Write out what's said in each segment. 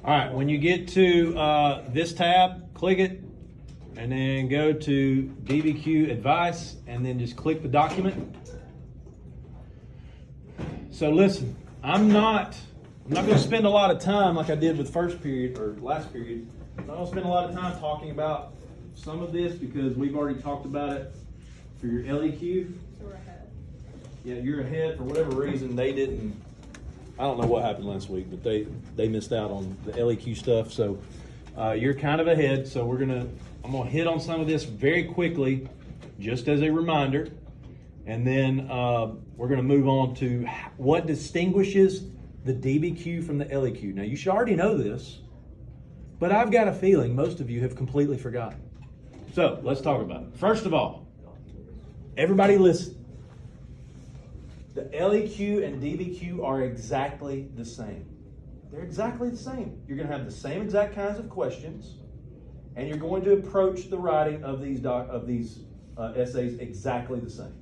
All right, when you get to this tab, click it, and then go to DBQ advice, and then just click the document. So listen, I'm not going to spend a lot of time like I did with first period or last period. I'm not going to spend a lot of time talking about some of this because we've already talked about it for your LEQ. So we're ahead. Yeah, you're ahead for whatever reason. They didn't. I don't know what happened last week, but they missed out on the LEQ stuff. So you're kind of ahead. So I'm gonna hit on some of this very quickly, just as a reminder, and then we're gonna move on to what distinguishes the DBQ from the LEQ. Now you should already know this, but I've got a feeling most of you have completely forgotten. So let's talk about it. First of all, everybody listen. The LEQ and DBQ are exactly the same. They're exactly the same. You're going to have the same exact kinds of questions, and you're going to approach the writing of these essays exactly the same.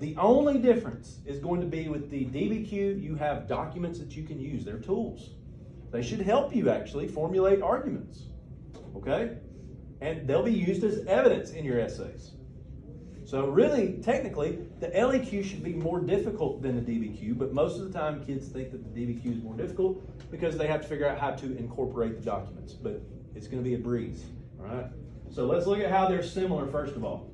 The only difference is going to be with the DBQ, you have documents that you can use. They're tools. They should help you actually formulate arguments, okay? And they'll be used as evidence in your essays. So really, technically, the LEQ should be more difficult than the DBQ, but most of the time kids think that the DBQ is more difficult because they have to figure out how to incorporate the documents, but it's going to be a breeze, all right? So let's look at how they're similar first of all.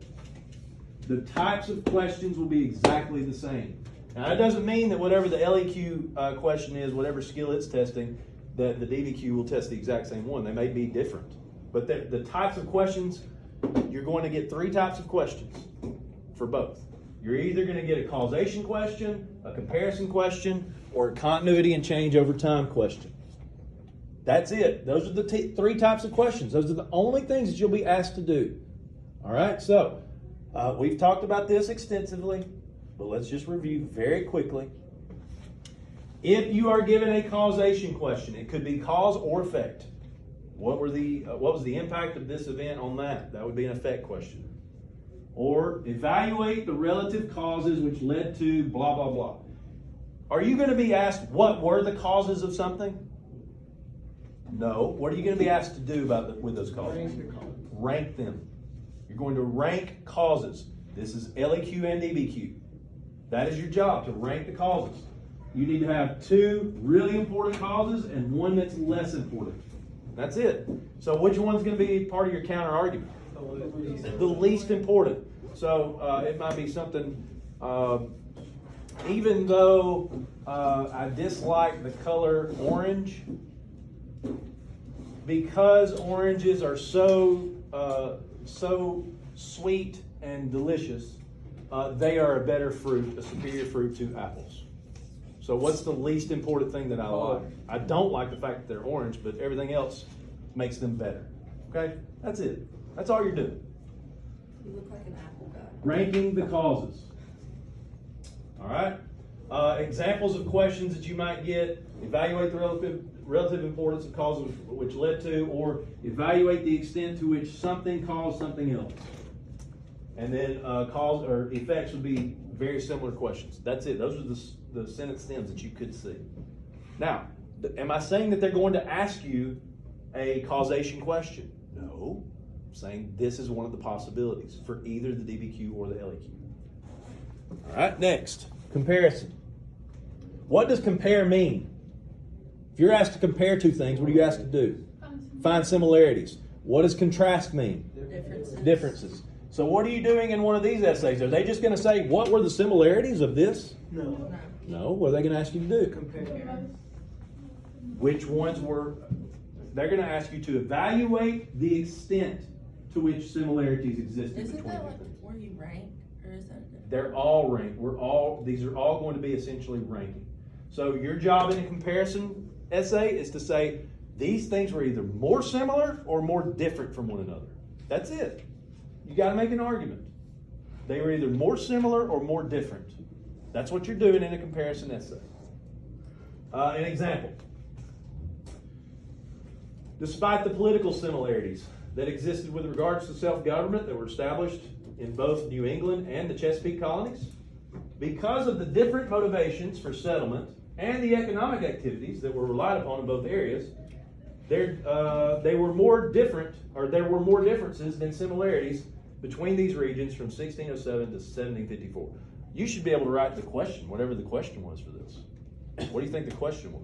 The types of questions will be exactly the same. Now, that doesn't mean that whatever the LEQ question is, whatever skill it's testing, that the DBQ will test the exact same one. They may be different, but the types of questions, you're going to get three types of questions for both. You're either going to get a causation question, a comparison question, or a continuity and change over time question. That's it. Those are the three types of questions. Those are the only things that you'll be asked to do. All right, so we've talked about this extensively, but let's just review very quickly. If you are given a causation question, it could be cause or effect. What was the impact of this event on that? That would be an effect question. Or evaluate the relative causes which led to blah, blah, blah. Are you going to be asked what were the causes of something? No. What are you going to be asked to do with those causes? Rank them. You're going to rank causes. This is LEQ and DBQ. That is your job, to rank the causes. You need to have two really important causes and one that's less important. That's it. So which one's going to be part of your counter argument? The least important. So it might be something, even though I dislike the color orange, because oranges are so sweet and delicious, they are a better fruit, a superior fruit to apples. So what's the least important thing that I like? I don't like the fact that they're orange, but everything else makes them better. Okay? That's it. That's all you're doing. You look like an apple guy. Ranking the causes. All right? Examples of questions that you might get: evaluate the relative importance of causes which led to, or evaluate the extent to which something caused something else. And then cause or effects would be very similar questions. That's it. Those are the sentence stems that you could see. Now, am I saying that they're going to ask you a causation question? No. I'm saying this is one of the possibilities for either the DBQ or the LEQ. All right, next, comparison. What does compare mean? If you're asked to compare two things, what are you asked to do? Find similarities. What does contrast mean? Differences. So what are you doing in one of these essays? Are they just going to say, what were the similarities of this? No. No. What are they going to ask you to do? Compare. Which ones were? They're going to ask you to evaluate the extent to which similarities existed Isn't between that like different. where you rank, or is that different? They're all ranked. These are all going to be essentially ranking. So your job in a comparison essay is to say these things were either more similar or more different from one another. That's it. You got to make an argument. They were either more similar or more different. That's what you're doing in a comparison essay. An example. Despite the political similarities that existed with regards to self-government that were established in both New England and the Chesapeake colonies, because of the different motivations for settlement and the economic activities that were relied upon in both areas, They were more different, or there were more differences than similarities between these regions from 1607 to 1754. You should be able to write the question, whatever the question was for this. What do you think the question was?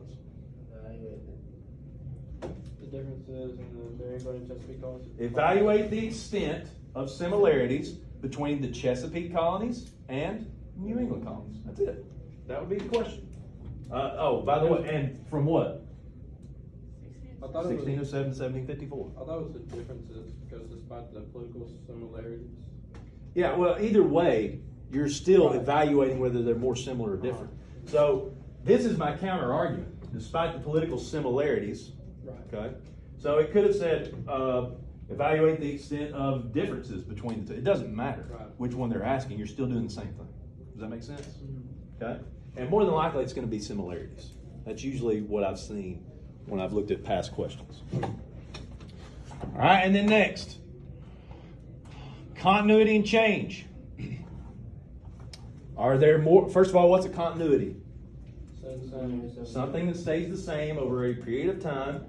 The differences in the Maryland and Chesapeake colonies. Evaluate the extent of similarities between the Chesapeake colonies and New England colonies. That's it. That would be the question. By the way, and from what? I thought it was, 1607 to 1754. I thought it was the differences because despite the political similarities. Yeah, well, either way, you're still Right. evaluating whether they're more similar or different. So this is my counter argument. Despite the political similarities, Right. okay? So it could have said, evaluate the extent of differences between the two. It doesn't matter Right. which one they're asking. You're still doing the same thing. Does that make sense? Okay? And more than likely, it's going to be similarities. That's usually what I've seen when I've looked at past questions. All right, and then next, continuity and change. Are there more? First of all, what's a continuity? Something that stays the same over a period of time.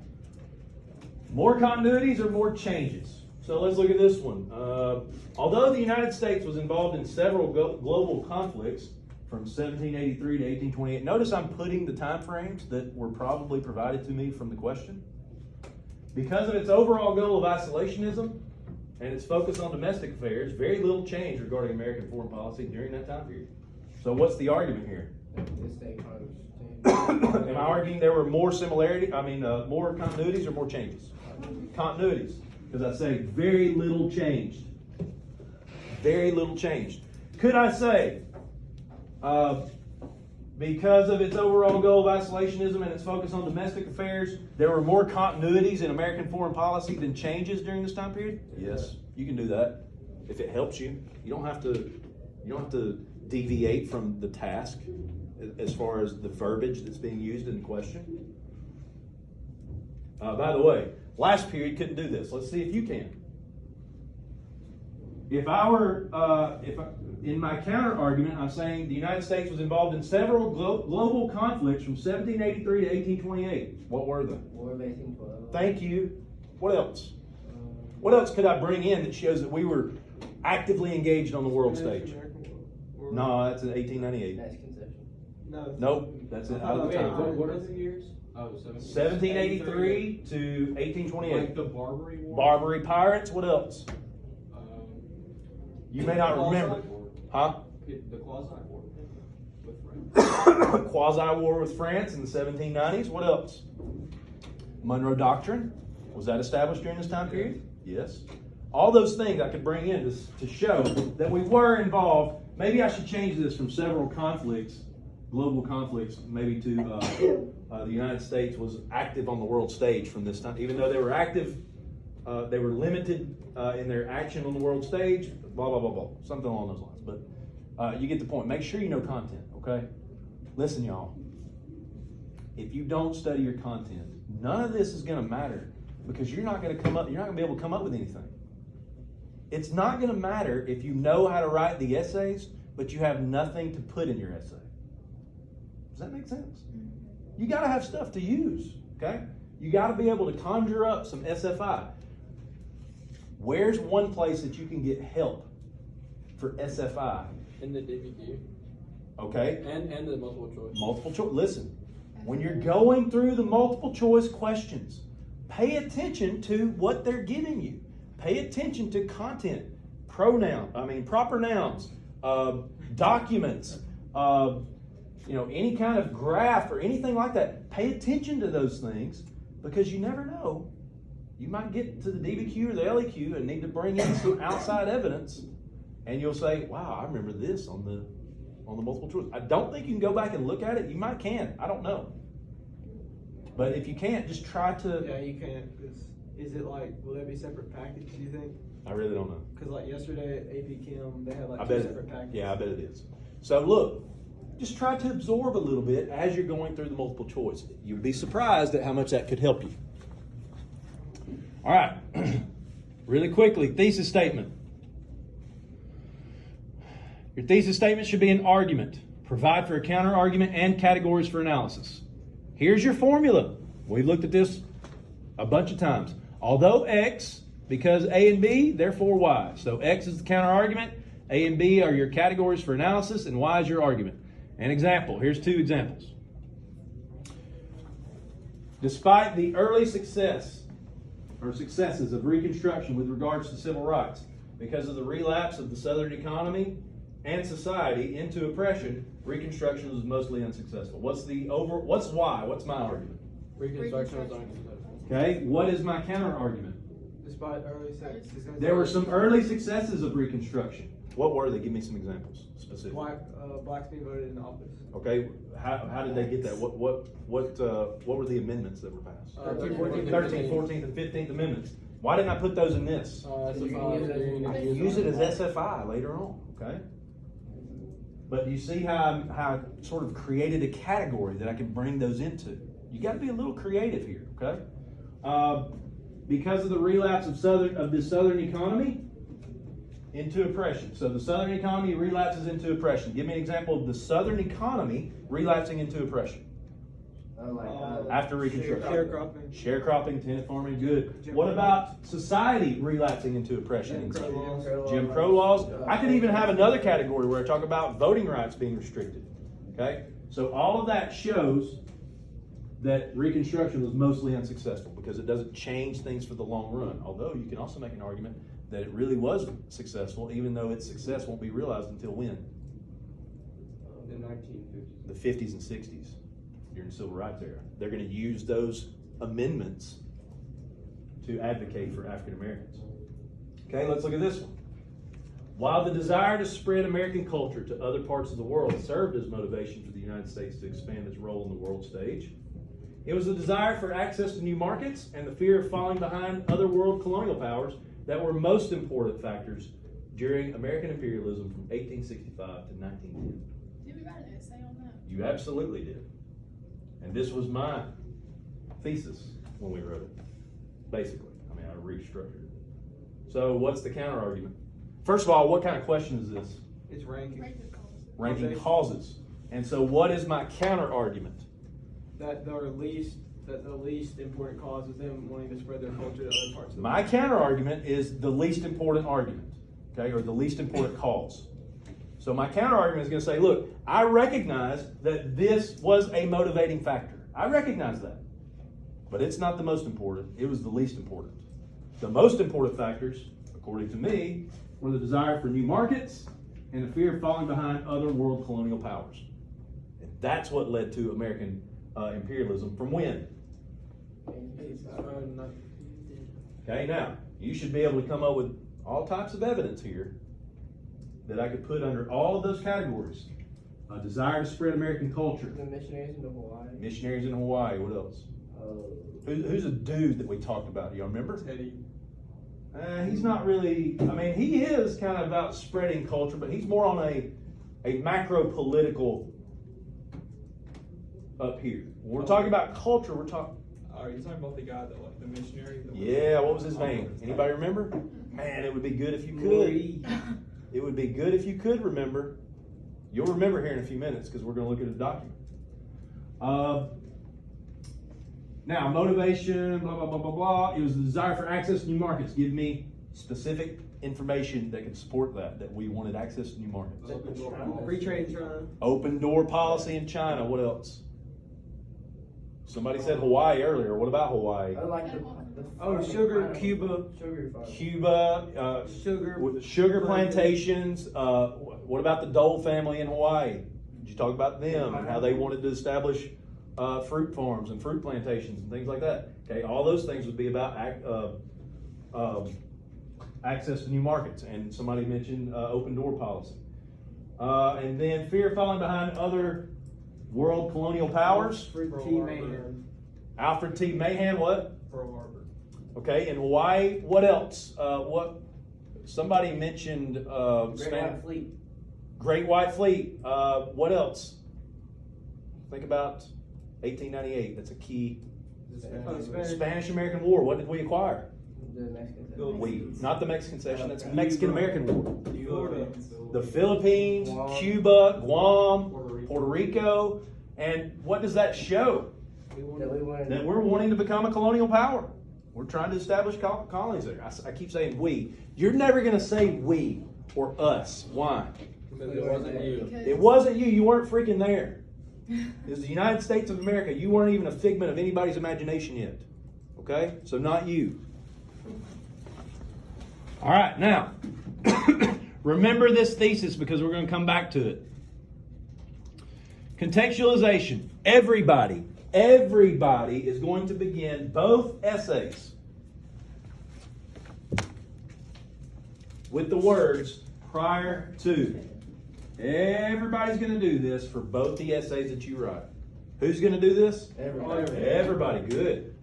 More continuities or more changes? So let's look at this one. Although the United States was involved in several global conflicts from 1783 to 1828, notice I'm putting the time frames that were probably provided to me from the question. Because of its overall goal of isolationism and its focus on domestic affairs, very little change regarding American foreign policy during that time period. So what's the argument here? Am I arguing there were more more continuities or more changes? Continuities. Because I say very little changed. Very little changed. Could I say, because of its overall goal of isolationism and its focus on domestic affairs, there were more continuities in American foreign policy than changes during this time period? Yes, you can do that if it helps you. You don't have to deviate from the task as far as the verbiage that's being used in the question. By the way, last period couldn't do this. Let's see if you can. If I were, in my counter argument, I'm saying the United States was involved in several global conflicts from 1783 to 1828. What were they? War of 1812. Thank you. What else? What else could I bring in that shows that we were actively engaged on the world stage? No, that's in 1898. That's concession. No. Nope, that's out of the time. What are the years? Oh, 1783 to 1828. Like the Barbary War? Barbary pirates. What else? You may not remember. Huh? The quasi-war with France. Quasi-war with France in the 1790s. What else? Monroe Doctrine. Was that established during this time period? Yes. All those things I could bring in to show that we were involved. Maybe I should change this from several conflicts, global conflicts, maybe to the United States was active on the world stage from this time. Even though they were active, they were limited in their action on the world stage, blah, blah, blah, blah. Something along those lines. But you get the point. Make sure you know content, okay? Listen, y'all. If you don't study your content, none of this is going to matter because you're not going to be able to come up with anything. It's not going to matter if you know how to write the essays, but you have nothing to put in your essay. Does that make sense? You got to have stuff to use, okay? You got to be able to conjure up some SFI. Where's one place that you can get help for SFI? In the DBQ. Okay? And the multiple choice. Multiple choice. Listen, when you're going through the multiple choice questions, pay attention to what they're giving you. Pay attention to content, proper nouns, documents, any kind of graph or anything like that. Pay attention to those things because you never know. You might get to the DBQ or the LEQ and need to bring in some outside evidence, and you'll say, "Wow, I remember this on the multiple choice." I don't think you can go back and look at it. You might can. I don't know. But if you can't, just try to. Yeah, you can't. Is it like, will there be separate packets, do you think? I really don't know. Because like yesterday at AP Chem, they had like I two bet separate packets. Yeah, I bet it is. So look, just try to absorb a little bit as you're going through the multiple choice. You'll be surprised at how much that could help you. All right, really quickly, thesis statement. Your thesis statement should be an argument. Provide for a counter argument and categories for analysis. Here's your formula. We've looked at this a bunch of times. Although X, because A and B, therefore Y. So X is the counter argument, A and B are your categories for analysis, and Y is your argument. An example, here's two examples. Despite the early successes of Reconstruction with regards to civil rights, because of the relapse of the Southern economy and society into oppression, Reconstruction was mostly unsuccessful. What's why? What's my argument? Reconstruction was unsuccessful. Okay, what is my counter argument? Despite early success. There were some early successes of Reconstruction. What were they? Give me some examples, specific. Blacks being voted in office. Okay, how did they get that? What were the amendments that were passed? 13th, 14th, 13th, 14th, and 15th amendments. Why didn't I put those in this? So you can Use it as SFI later on, okay? But you see how I sort of created a category that I can bring those into. You got to be a little creative here, okay? Because of the relapse of the Southern economy into oppression. So the Southern economy relapses into oppression. Give me an example of the Southern economy relapsing into oppression. After Reconstruction. Sharecropping, tenant farming, good. What about society relapsing into oppression? Jim Crow laws. I could even have another category where I talk about voting rights being restricted. Okay? So all of that shows that Reconstruction was mostly unsuccessful because it doesn't change things for the long run. Although you can also make an argument that it really was successful, even though its success won't be realized until when? The 1950s. The 50s and 60s. During the Civil Rights era. They're going to use those amendments to advocate for African Americans. Okay, let's look at this one. While the desire to spread American culture to other parts of the world served as motivation for the United States to expand its role in the world stage, it was the desire for access to new markets and the fear of falling behind other world colonial powers that were most important factors during American imperialism from 1865 to 1910. Did we write an essay on that? You absolutely did. And this was my thesis when we wrote it, basically. I mean, I restructured it. So what's the counter argument? First of all, what kind of question is this? It's ranking. Ranking causes. And so what is my counter argument? That the least important cause is them wanting to spread their culture to other parts of the world. My counter argument is the least important argument, okay, or the least important cause. So my counter argument is going to say, look, I recognize that this was a motivating factor. I recognize that. But it's not the most important. It was the least important. The most important factors, according to me, were the desire for new markets and the fear of falling behind other world colonial powers. And that's what led to American imperialism from when? Okay, now, you should be able to come up with all types of evidence here that I could put under all of those categories. A desire to spread American culture. The missionaries in Hawaii. Missionaries in Hawaii. What else? Who's a dude that we talked about? Do y'all remember? Teddy. He's not really, I mean, he is kind of about spreading culture, but he's more on a macro political up here. When we're talking about culture, we're talking. Are you talking about the guy that, like, the missionary? Yeah, what was his name? Anybody remember? Man, it would be good if you could. It would be good if you could remember. You'll remember here in a few minutes because we're going to look at a document. Now, motivation, blah, blah, blah, blah, blah. It was the desire for access to new markets. Give me specific information that could support that we wanted access to new markets. Free trade in China. Open door policy in China. What else? Somebody said Hawaii earlier. What about Hawaii? Sugar, Cuba. Cuba, sugar plantations. What about the Dole family in Hawaii? Did you talk about them and how they wanted to establish fruit farms and fruit plantations and things like that? Okay, all those things would be about access to new markets. And somebody mentioned open door policy. And then fear of falling behind other world colonial powers. Alfred T. Mahan, what? Pearl Harbor. Okay, in Hawaii, what else? Somebody mentioned Great White Fleet. What else? Think about 1898. That's a key. Spanish-American War. What did we acquire? The Mexican. Not the Mexican Cession. That's Mexican-American War. Florida. The Philippines, Cuba, Guam, Puerto Rico. And what does that show? That we're wanting to become a colonial power. We're trying to establish colonies there. I keep saying we. You're never going to say we or us. Why? Because it wasn't you. It wasn't you. You weren't freaking there. It was the United States of America. You weren't even a figment of anybody's imagination yet. Okay? So not you. All right, now, remember this thesis because we're going to come back to it. Contextualization. Everybody is going to begin both essays with the words prior to. Everybody's going to do this for both the essays that you write. Who's going to do this? Everybody. Good.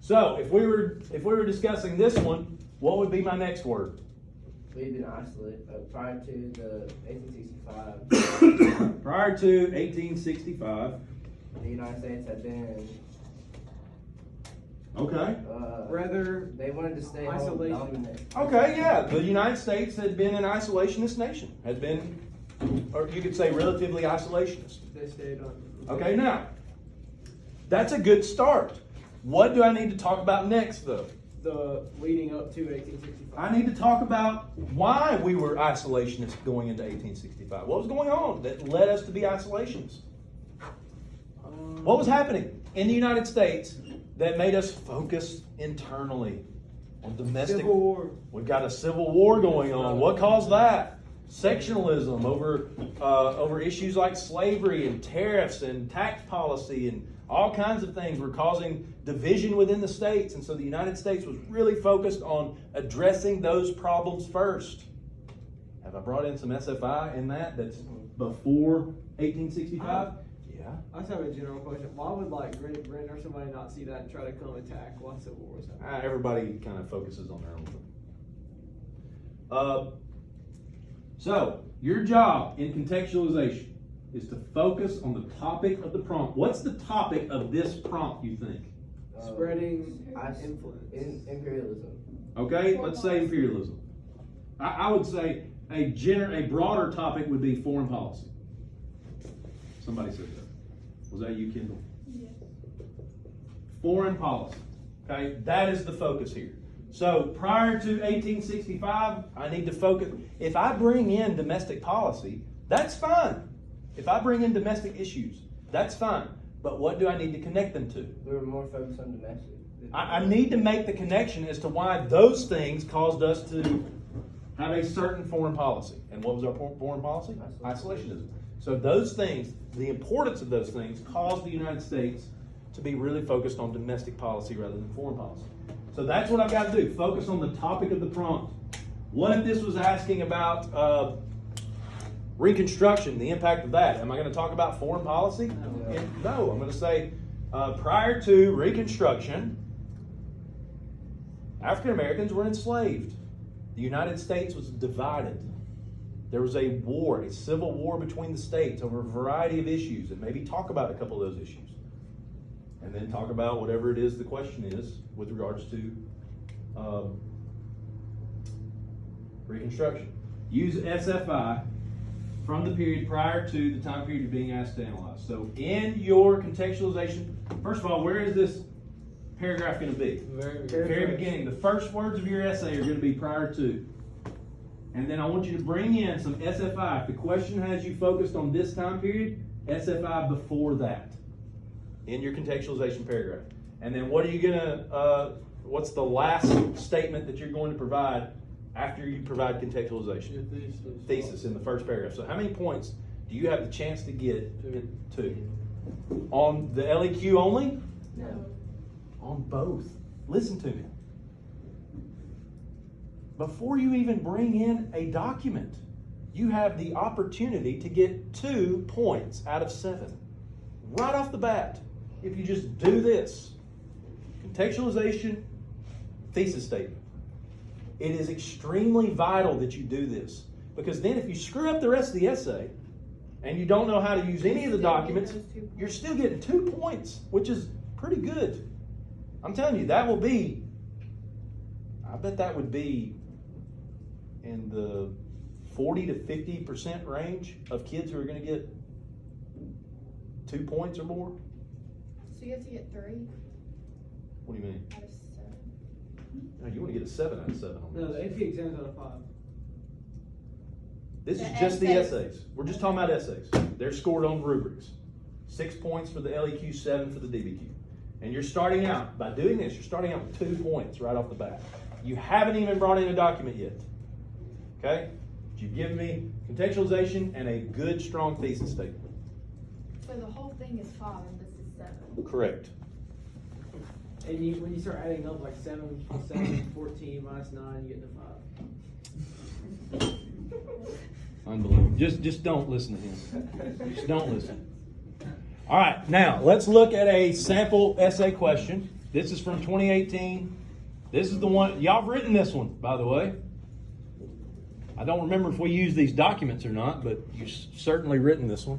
So, if we were discussing this one, what would be my next word? We've been isolated prior to the 1865. Prior to 1865. The United States had been. Okay. Rather, They wanted to stay isolation. home dominant. Okay, yeah. The United States had been an isolationist nation. Had been, or you could say relatively isolationist. they stayed on. Okay, now, that's a good start. What do I need to talk about next, though? The leading up to 1865. I need to talk about why we were isolationists going into 1865. What was going on that led us to be isolationists? What was happening in the United States that made us focus internally on domestic? Civil War. We've got a civil war going on. What caused that? Sectionalism over issues like slavery and tariffs and tax policy and all kinds of things were causing division within the states. And so the United States was really focused on addressing those problems first. Have I brought in some SFI in that's before 1865? Yeah. I just have a general question. Why would like Great Britain or somebody not see that and try to come attack while Civil War was happening? Everybody kind of focuses on their own thing. So, your job in contextualization is to focus on the topic of the prompt. What's the topic of this prompt, you think? Spreading Influence. influence. Imperialism. Okay, let's say imperialism. I would say a broader topic would be foreign policy. Somebody said that. Was that you, Kendall? Yes. Foreign policy. Okay, that is the focus here. So prior to 1865, I need to focus. If I bring in domestic policy, that's fine. If I bring in domestic issues, that's fine. But what do I need to connect them to? We were more focused on domestic. I need to make the connection as to why those things caused us to have a certain foreign policy. And what was our foreign policy? Isolationism. So those things, the importance of those things, caused the United States to be really focused on domestic policy rather than foreign policy. So that's what I've got to do. Focus on the topic of the prompt. What if this was asking about Reconstruction, the impact of that? Am I going to talk about foreign policy? No, I'm going to say prior to Reconstruction, African Americans were enslaved. The United States was divided. There was a war, a civil war between the states over a variety of issues, and maybe talk about a couple of those issues. And then talk about whatever it is the question is with regards to Reconstruction. Use SFI from the period prior to the time period you're being asked to analyze. So in your contextualization, first of all, where is this paragraph going to be? Very beginning. The first words of your essay are going to be prior to. And then I want you to bring in some SFI. If the question has you focused on this time period, SFI before that in your contextualization paragraph. And then what are you going to, what's the last statement that you're going to provide after you provide contextualization? Thesis in the first paragraph. So how many points do you have the chance to get? Two. On the LEQ only? No. On both. Listen to me. Before you even bring in a document, you have the opportunity to get 2 points out of 7. Right off the bat, if you just do this. Contextualization, thesis statement. It is extremely vital that you do this. Because then if you screw up the rest of the essay, and you don't know how to use any of the documents, you're still getting 2 points, which is pretty good. I'm telling you, that will be, I bet that would be in the 40 to 50% range of kids who are going to get 2 points or more. So you have to get 3? What do you mean? Out of 7. No, you want to get a 7 out of 7 on No, this. the AP exam's out of 5. This is The just the essays. essays. We're just talking about essays. They're scored on rubrics. 6 points for the LEQ, 7 for the DBQ. And you're starting out, by doing this, you're starting out with 2 points right off the bat. You haven't even brought in a document yet. Okay? But you've given me contextualization and a good, strong thesis statement. So the whole thing is 5 and this is 7. Correct. And when you start adding up like 7, 14, minus 9, you get to 5. Unbelievable. Just don't listen to him. Just don't listen. All right, now let's look at a sample essay question. This is from 2018. This is the one, y'all have written this one, by the way. I don't remember if we used these documents or not, but you've certainly written this one.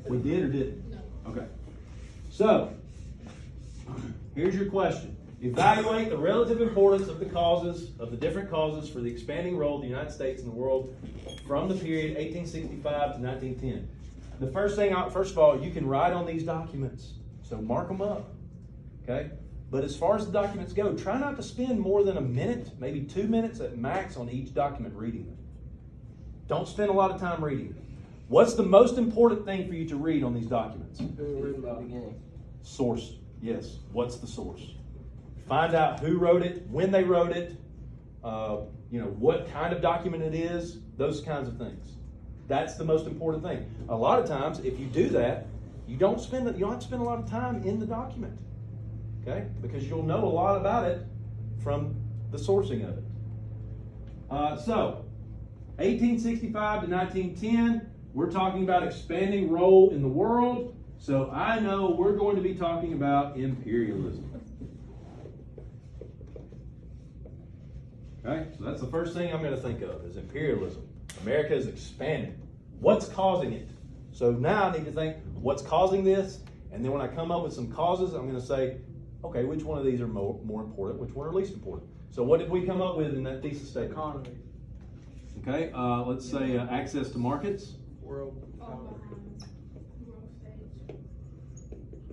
We did or didn't? No. Okay. So, here's your question. Evaluate the relative importance of the causes, of the different causes for the expanding role of the United States in the world from the period 1865 to 1910. The first of all, you can write on these documents. So mark them up. Okay? But as far as the documents go, try not to spend more than a minute, maybe 2 minutes at max on each document reading them. Don't spend a lot of time reading them. What's the most important thing for you to read on these documents? Beginning. Source. Yes. What's the source? Find out who wrote it, when they wrote it, what kind of document it is, those kinds of things. That's the most important thing. A lot of times, if you do that, you don't have to spend a lot of time in the document. Okay? Because you'll know a lot about it from the sourcing of it. 1865 to 1910, we're talking about expanding role in the world. So I know we're going to be talking about imperialism. Okay? So that's the first thing I'm going to think of is imperialism. America is expanding. What's causing it? So now I need to think, what's causing this? And then when I come up with some causes, I'm going to say, okay, which one of these are more important? Which one are least important? So what did we come up with in that thesis statement? Economy. Okay, let's say access to markets. World. Fall behind. World stage.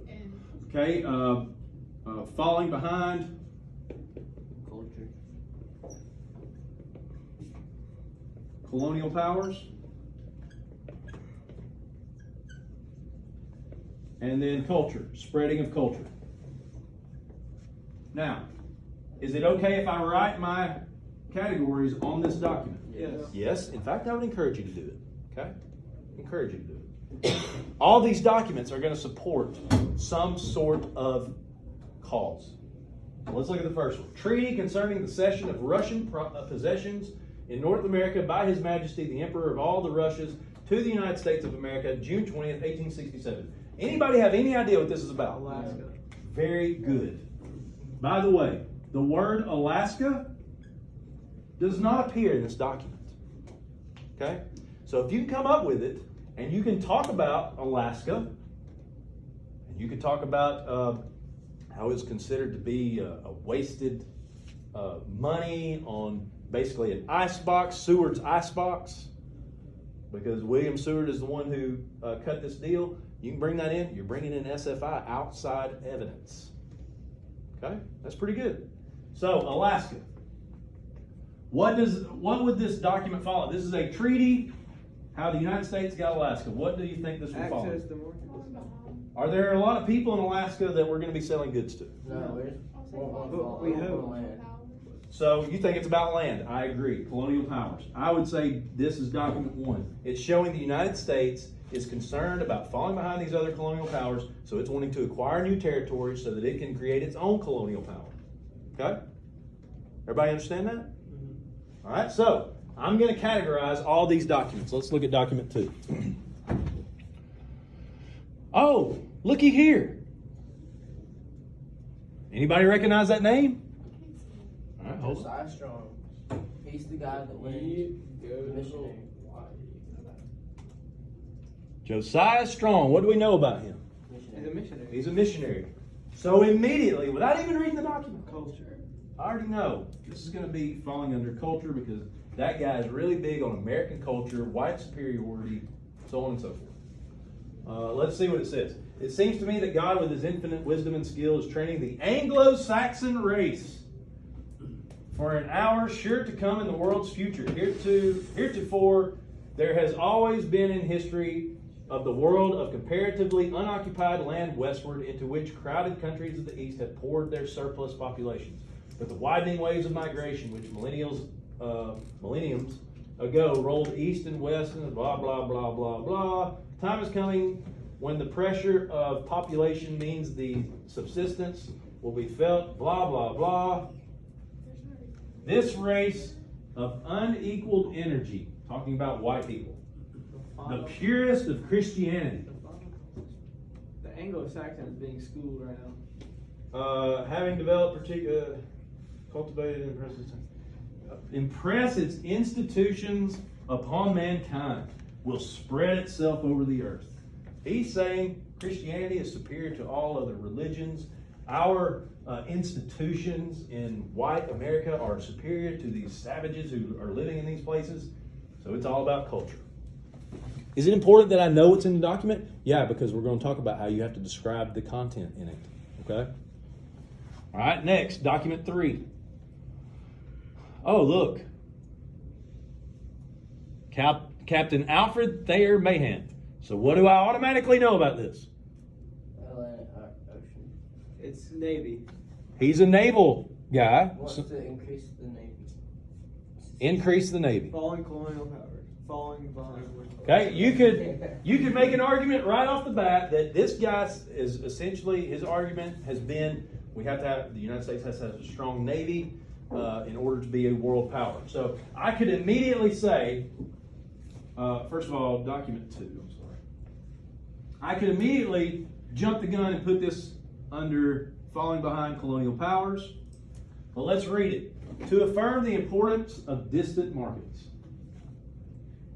And Okay, falling behind. Culture. Colonial powers. And then culture, spreading of culture. Now, is it okay if I write my categories on this document? Yes. Yes. In fact, I would encourage you to do it. Okay? Encourage you to do it. All these documents are going to support some sort of cause. So let's look at the first one. Treaty concerning the cession of Russian possessions in North America by His Majesty the Emperor of all the Russias to the United States of America, June 20th, 1867. Anybody have any idea what this is about? Alaska. Very good. By the way, the word Alaska does not appear in this document. Okay? So if you can come up with it, and you can talk about Alaska, and you can talk about how it's considered to be a wasted money on basically an icebox, Seward's icebox, because William Seward is the one who cut this deal. You can bring that in. You're bringing in SFI, outside evidence. Okay? That's pretty good. So, Alaska. What would this document follow? This is a treaty, how the United States got Alaska. What do you think this will follow? Access to markets. Are there a lot of people in Alaska that we're going to be selling goods to? No, We hope. land. So you think it's about land. I agree. Colonial powers. I would say this is document 1. It's showing the United States is concerned about falling behind these other colonial powers, so it's wanting to acquire new territories so that it can create its own colonial power. Okay? Everybody understand that? All right, so I'm going to categorize all these documents. Let's look at document 2. Oh, looky here. Anybody recognize that name? All right, hold on. Josiah Strong. He's the guy that went missionary. Josiah Strong. What do we know about him? He's Missionary. a missionary. He's a missionary. So immediately, without even reading the document, Culture. I already know this is going to be falling under culture because that guy is really big on American culture, white superiority, so on and so forth. Let's see what it says. It seems to me that God, with his infinite wisdom and skill, is training the Anglo-Saxon race for an hour sure to come in the world's future. Heretofore, there has always been in history of the world of comparatively unoccupied land westward, into which crowded countries of the east have poured their surplus populations. But the widening waves of migration, which millenniums ago rolled east and west and blah, blah, blah, blah, blah. Time is coming when the pressure of population means the subsistence will be felt, blah, blah, blah. This race of unequaled energy, talking about white people, the purest of Christianity, The Anglo-Saxon is being schooled right now. having developed cultivated and impress its institutions upon mankind, will spread itself over the earth. He's saying Christianity is superior to all other religions. Our institutions in white America are superior to these savages who are living in these places. So it's all about culture. Is it important that I know what's in the document? Yeah, because we're going to talk about how you have to describe the content in it. Okay? All right, next, document 3. Oh, look. Captain Alfred Thayer Mahan. So what do I automatically know about this? Atlantic Ocean. It's Navy. He's a naval guy. Wants to increase the Navy. Increase the Navy. Falling colonial powers. Falling behind. Okay, you could make an argument right off the bat that this guy is essentially, his argument has been the United States has to have a strong Navy in order to be a world power. So I could immediately say, first of all, document 2, I'm sorry. I could immediately jump the gun and put this under falling behind colonial powers. Well, let's read it. To affirm the importance of distant markets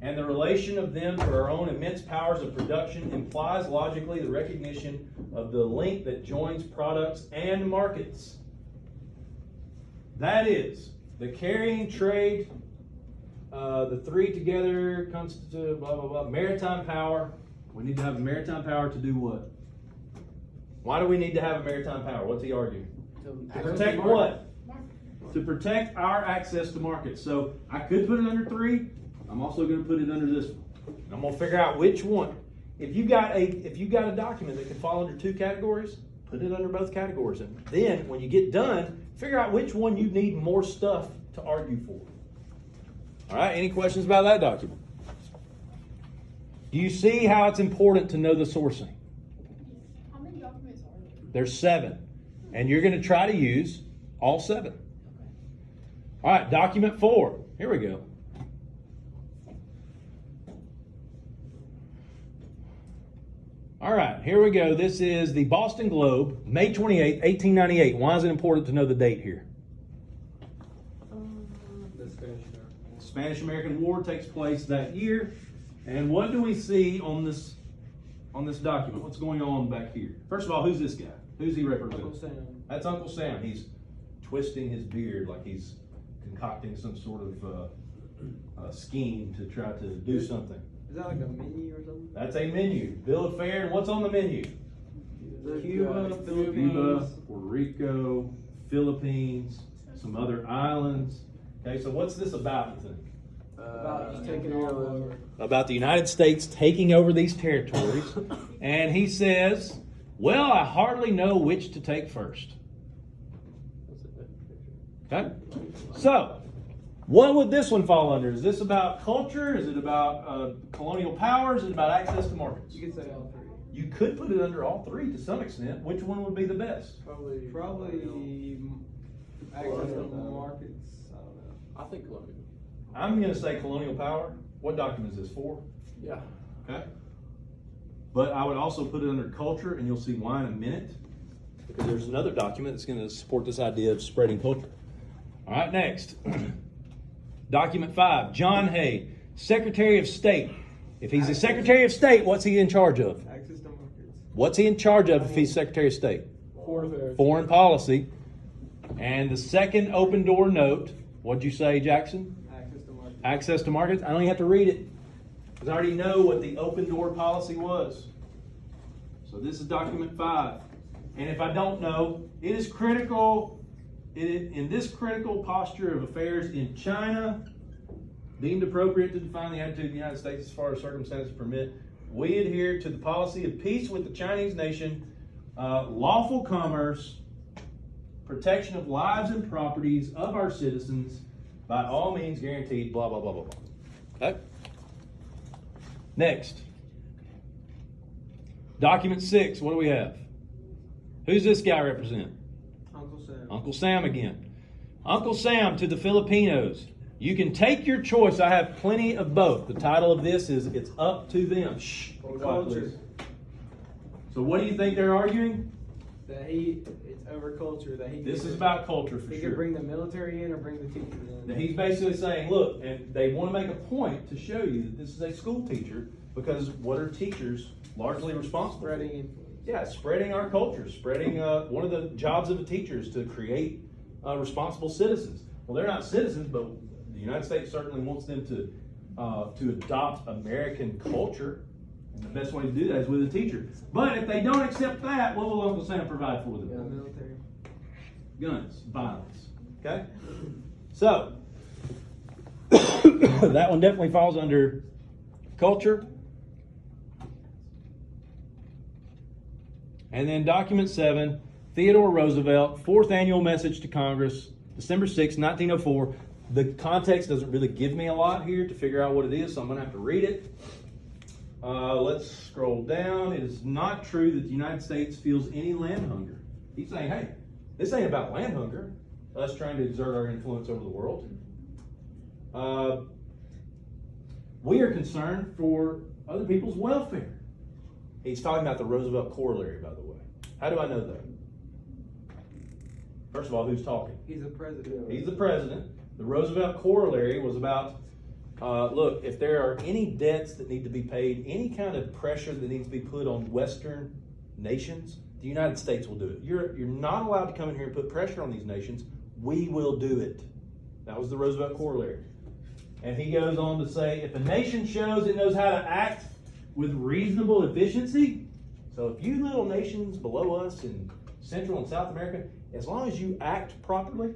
and the relation of them to our own immense powers of production implies logically the recognition of the link that joins products and markets. That is, the carrying trade, the three together constitute blah, blah, blah, maritime power. We need to have a maritime power to do what? Why do we need to have a maritime power? What's he arguing? To protect what? To protect our access to markets. So I could put it under 3. I'm also going to put it under this one. And I'm going to figure out which one. If you got a document that can fall under 2 categories, put it under both categories. And then when you get done, figure out which one you need more stuff to argue for. All right, any questions about that document? Do you see how it's important to know the sourcing? How many documents are there? There's 7. And you're going to try to use all 7. All right, document 4. Here we go. All right, here we go. This is the Boston Globe, May 28, 1898. Why is it important to know the date here? The Spanish War. The Spanish-American War takes place that year. And what do we see on this document? What's going on back here? First of all, who's this guy? Who's he representing? Uncle Sam. That's Uncle Sam. He's twisting his beard like he's concocting some sort of scheme to try to do something. Is that like a menu or something? That's a menu. Bill of fare. And what's on the menu? Cuba, Cuba, Philippines. Puerto Rico, Philippines, some other islands. Okay, so what's this about, you think? About just taking all over. About the United States taking over these territories. And he says, well, I hardly know which to take first. Okay? So, what would this one fall under? Is this about culture? Is it about colonial powers? Is it about access to markets? You could say all 3. You could put it under all 3 to some extent. Which one would be the best? Probably access to markets. I don't know. I think colonial. I'm going to say colonial power. What document is this for? Yeah. Okay. But I would also put it under culture, and you'll see why in a minute. Because there's another document that's going to support this idea of spreading culture. All right, next. Document 5. John Hay, Secretary of State. If he's the Secretary of State, what's he in charge of? Access to markets. What's he in charge of if he's Secretary of State? Foreign affairs. Foreign policy. And the second open door note, what'd you say, Jackson? Access to markets. Access to markets. I don't even have to read it because I already know what the open door policy was. So So this is document 5. And if I don't know, it is critical, in this critical posture of affairs in China, deemed appropriate to define the attitude of the United States as far as circumstances permit, we adhere to the policy of peace with the Chinese nation, lawful commerce, protection of lives and properties of our citizens, by all means guaranteed, blah, blah, blah, blah, blah. Okay? Next. Document 6, what do we have? Who's this guy represent? Uncle Sam. Uncle Sam again. Uncle Sam to the Filipinos. You can take your choice. I have plenty of both. The title of this is It's Up to Them. Shh. Be quiet, please. So what do you think they're arguing? That it's over culture. That he. This is about culture for He sure. could bring the military in or bring the teachers in. Now, he's basically saying, look, and they want to make a point to show you that this is a school teacher, because what are teachers largely responsible for? Spreading influence. Yeah, spreading our culture, spreading, one of the jobs of a teacher is to create responsible citizens. Well, they're not citizens, but the United States certainly wants them to adopt American culture. And the best way to do that is with a teacher. But if they don't accept that, what will Uncle Sam provide for them? Yeah, military. Guns, violence. Okay? So, that one definitely falls under culture. And then document 7, Theodore Roosevelt, 4th annual message to Congress, December 6, 1904. The context doesn't really give me a lot here to figure out what it is, so I'm going to have to read it. Let's scroll down. It is not true that the United States feels any land hunger. He's saying, hey, this ain't about land hunger, us trying to exert our influence over the world. We are concerned for other people's welfare. He's talking about the Roosevelt corollary, by the way. How do I know that? First of all, who's talking? He's the president. He's the president. The Roosevelt corollary was about, look, if there are any debts that need to be paid, any kind of pressure that needs to be put on Western nations, the United States will do it. You're not allowed to come in here and put pressure on these nations. We will do it. That was the Roosevelt corollary. And he goes on to say, if a nation shows it knows how to act with reasonable efficiency, so if you little nations below us in Central and South America, as long as you act properly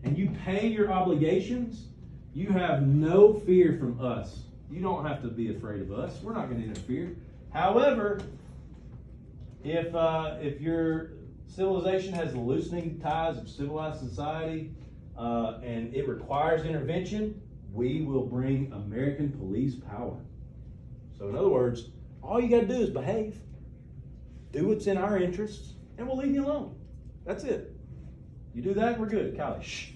and you pay your obligations, you have no fear from us. You don't have to be afraid of us. We're not going to interfere. However, if your civilization has the loosening ties of civilized society and it requires intervention, we will bring American police power. So in other words, all you got to do is behave, do what's in our interests, and we'll leave you alone. That's it. You do that, we're good. Kylie, shh.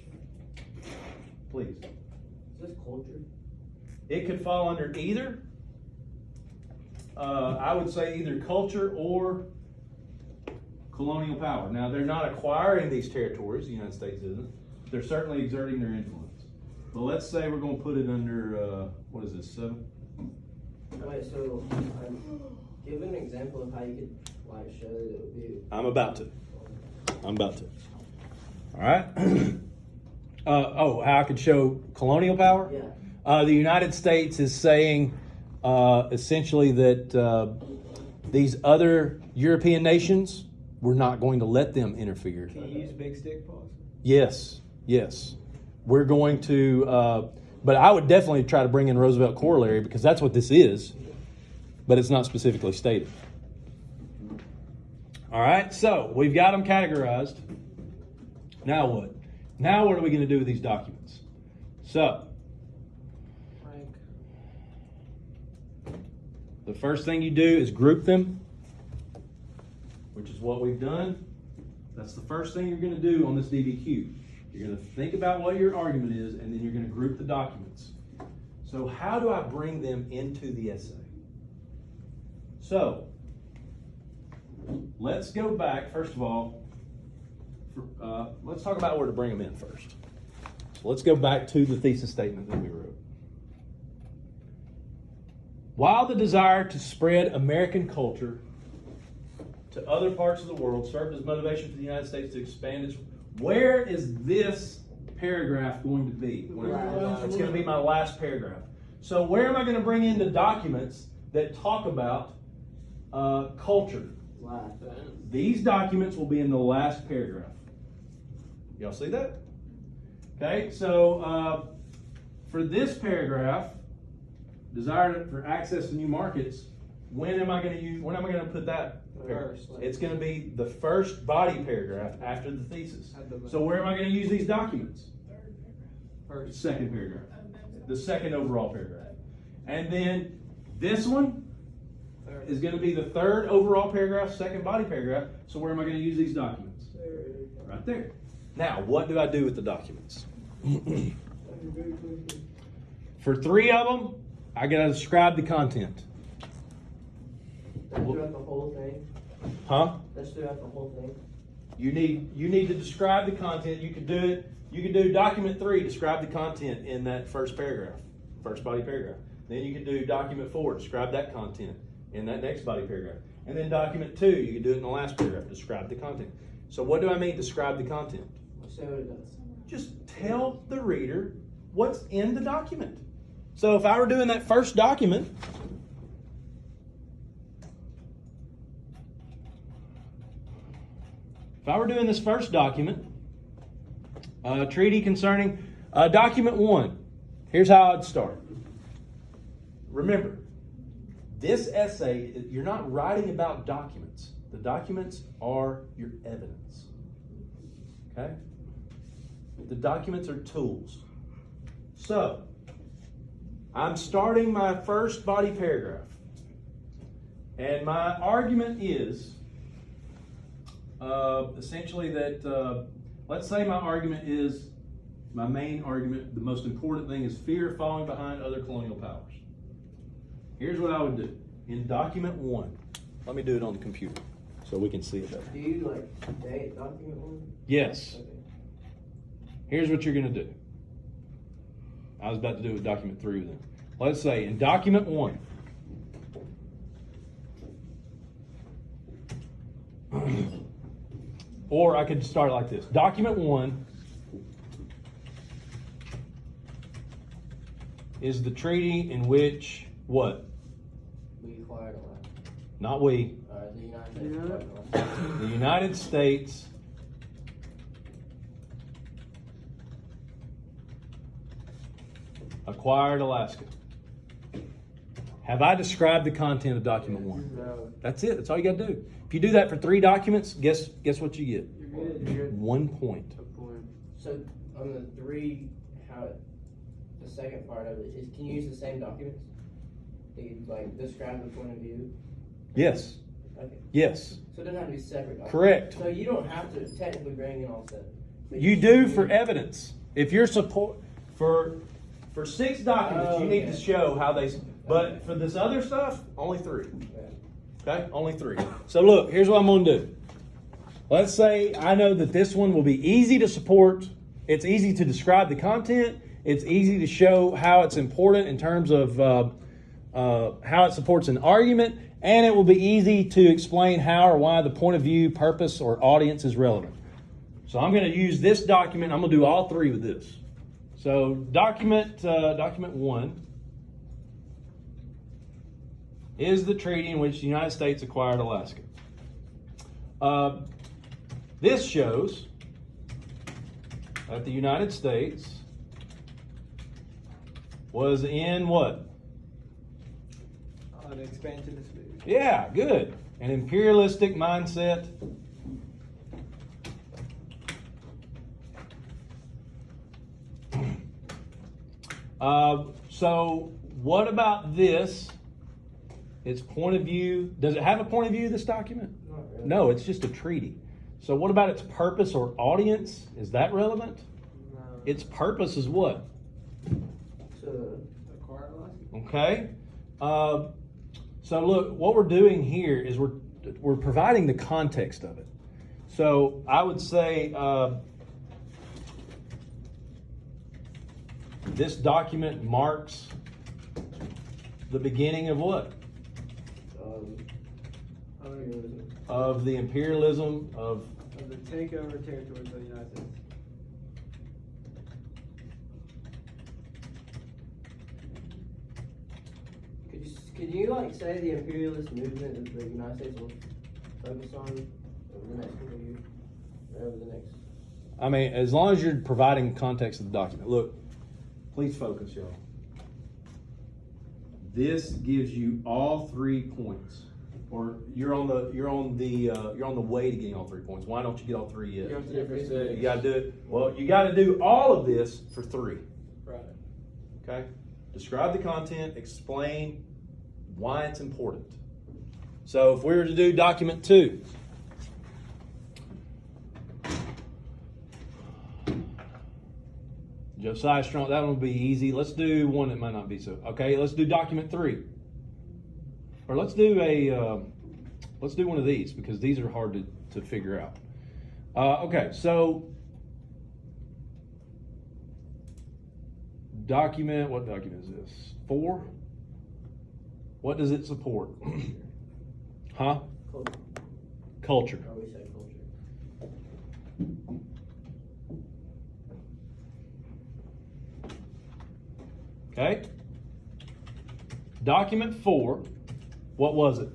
Please. Is this culture? It could fall under either. I would say either culture or colonial power. Now, they're not acquiring these territories, the United States isn't. They're certainly exerting their influence. But let's say we're going to put it under, what is this, 7? Wait, so give an example of how you could like show that it would be. I'm about to. All right. How I could show colonial power? Yeah. The United States is saying essentially that these other European nations, we're not going to let them interfere. Can you use big stick paws? Yes. We're going to, but I would definitely try to bring in Roosevelt corollary because that's what this is, but it's not specifically stated. All right, so we've got them categorized. Now what? Now what are we going to do with these documents? So, Rank. the first thing you do is group them, which is what we've done. That's the first thing you're going to do on this DBQ. You're going to think about what your argument is, and then you're going to group the documents. So how do I bring them into the essay? So, let's go back, first of all, let's talk about where to bring them in first. So let's go back to the thesis statement that we wrote. While the desire to spread American culture to other parts of the world served as motivation for the United States to expand its... Where is this paragraph going to be? It's going to be my last paragraph. So where am I going to bring in the documents that talk about culture. Wow. These documents will be in the last paragraph. Y'all see that? Okay, so for this paragraph, desire for access to new markets, when am I going to put that? First. It's going to be the first body paragraph after the thesis. So where am I going to use these documents? First. Second paragraph. The second overall paragraph. And then this one is going to be the third overall paragraph, second body paragraph. So where am I going to use these documents? Right there. Now, what do I do with the documents? For 3 of them, I got to describe the content. That's throughout the whole thing. Huh? That's throughout the whole thing. You need to describe the content. You could do it. You could do document 3, describe the content in that first paragraph, first body paragraph. Then you could do document 4, describe that content in that next body paragraph. And then document 2, you could do it in the last paragraph, describe the content. So what do I mean, describe the content? Say what it does. Just tell the reader what's in the document. So if I were doing that first document, if I were doing this first document, treaty concerning document 1, here's how I'd start. Remember, this essay, you're not writing about documents. The documents are your evidence. Okay? The documents are tools. So, I'm starting my first body paragraph. And my argument is essentially that, let's say my argument is, my main argument, the most important thing is fear of falling behind other colonial powers. Here's what I would do. In document 1, let me do it on the computer so we can see it better. Do you like date document 1? Yes. Okay. Here's what you're going to do. I was about to do with document 3 with them. Let's say in document 1, or I could start like this. Document 1 is the treaty in which what? We acquired a lot. Not we. The United States acquired a lot. The United States acquired Alaska. Have I described the content of document 1? No. That's it. That's all you got to do. If you do that for 3 documents, guess what you get? You're good. 1 point. So on the 3, the second part of it is, can you use the same documents? Do you like describe the point of view? Yes. Okay. Yes. So it doesn't have to be separate documents. Correct. So you don't have to technically bring in all 7. But You do for evidence. If you're support for 6 documents, Oh, you need okay. to show how they. But for this other stuff, only 3. Okay. Okay, only 3. So look, here's what I'm going to do. Let's say I know that this one will be easy to support. It's easy to describe the content. It's easy to show how it's important in terms of how it supports an argument. And it will be easy to explain how or why the point of view, purpose, or audience is relevant. So I'm going to use this document. I'm going to do all 3 with this. So document 1 is the treaty in which the United States acquired Alaska. This shows that the United States was in what? An expansionist view. Yeah, good. An imperialistic mindset. So what about this? Its point of view. Does it have a point of view, this document? Not really. No, it's just a treaty. So what about its purpose or audience? Is that relevant? No. Its purpose is what? So Acquired Alaska. Okay. So look, what we're doing here is we're providing the context of it. So I would say this document marks the beginning of what? Of the imperialism of. Of the takeover territories of the United States. Could you like say the imperialist movement that the United States will focus on over the next couple of years? Or over the next? I mean, as long as you're providing context of the document. Look, please focus, y'all. This gives you all 3 points, or you're on the way to getting all 3 points. Why don't you get all 3 yet? You have to do it for six. You gotta do it. Well, you gotta do all of this for 3. Right. Okay? Describe the content, explain why it's important. So if we were to do document 2, Josiah Strong, that one would be easy. Let's do one that might not be so. Okay, let's do document 3. Or let's do one of these because these are hard to figure out. Okay, so document, what document is this? 4? What does it support? Huh? Culture. Oh, we said culture. Okay. Document 4, what was it?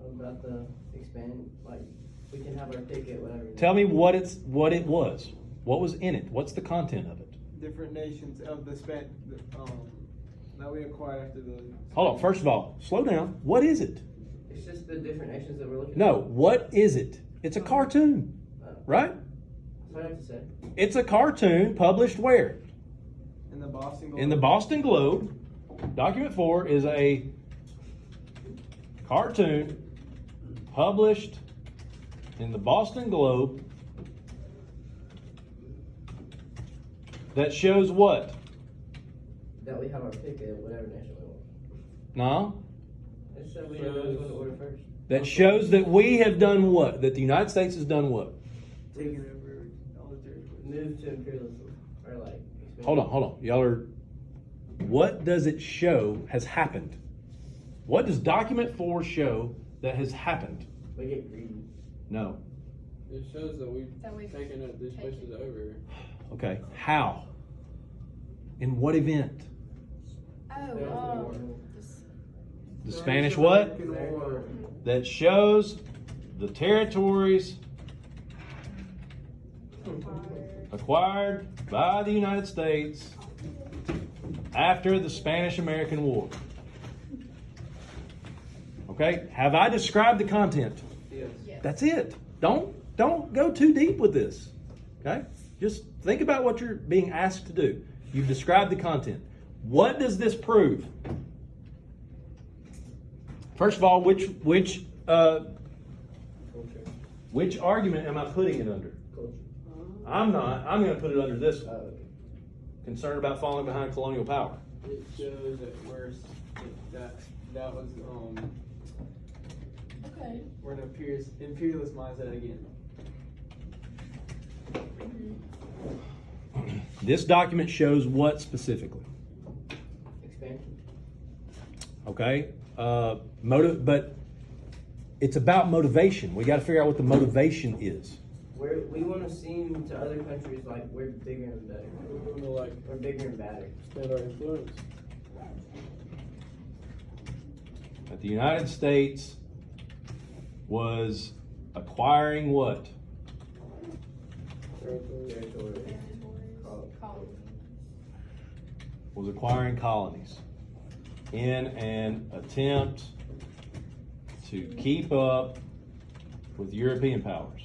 About the expand, like we can have our ticket, whatever. Tell me what it was. What was in it? What's the content of it? Different nations of the that we acquired after the. Hold on. First of all, slow down. What is it? It's just the different nations that we're looking No. at. What is it? It's a cartoon, right? That's what I have to say. It's a cartoon published where? In the Boston Globe. In the Boston Globe. Document 4 is a cartoon published in the Boston Globe that shows what? That we have our ticket, whatever nation we want. No. It shows we know which one to order first. That shows that we have done what? That the United States has done what? Taking over all the territories. Move to imperialism, or like. expand. Hold on. Y'all are. What does it show has happened? What does document 4 show that has happened? We get greedy. No. It shows that we've That we've taken these places over. Okay. How? In what event? Oh, The Spanish what? War. That shows the territories acquired by the United States after the Spanish-American War. Okay? Have I described the content? Yes. That's it. Don't go too deep with this. Okay? Just think about what you're being asked to do. You've described the content. What does this prove? First of all, which argument am I putting it under? Culture. I'm not. I'm going to put it under this one. Oh, okay. Concern about falling behind colonial power. It shows that that was Okay. We're in an imperialist mindset again. This document shows what specifically? Expansion. Okay? But it's about motivation. We got to figure out what the motivation is. We want to seem to other countries like we're bigger and better. we want to like We're bigger and badder. expand our influence. That the United States was acquiring what? Territory. Was acquiring colonies in an attempt to keep up with European powers.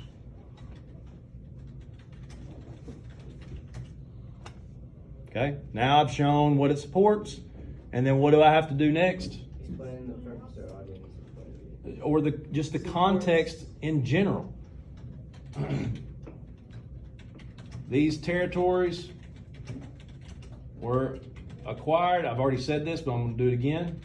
Okay, now I've shown what it supports, and then what do I have to do next? Explain the purpose of our audience. Or just the context in general. These territories were acquired. I've already said this, but I'm going to do it again.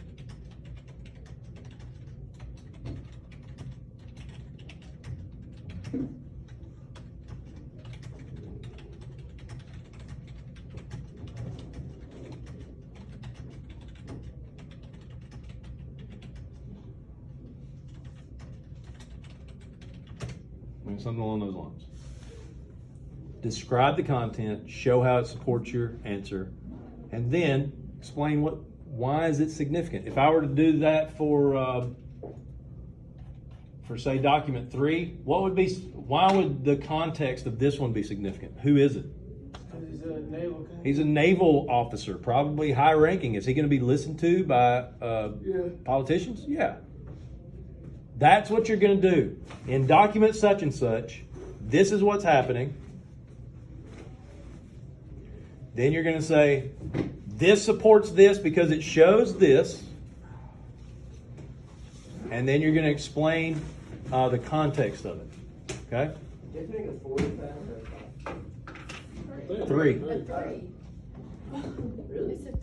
Something along those lines. Describe the content, show how it supports your answer, and then explain why is it significant? If I were to do that for say document 3, why would the context of this one be significant? Who is it? He's a naval guy. He's a naval officer, probably high ranking. Is he going to be listened to by politicians? Yeah. That's what you're going to do. In document such and such, this is what's happening. Then you're going to say, this supports this because it shows this. And then you're going to explain the context of it. Okay? Do you think a 4 is bad or 5? 3. A 3. Really? It's a 3.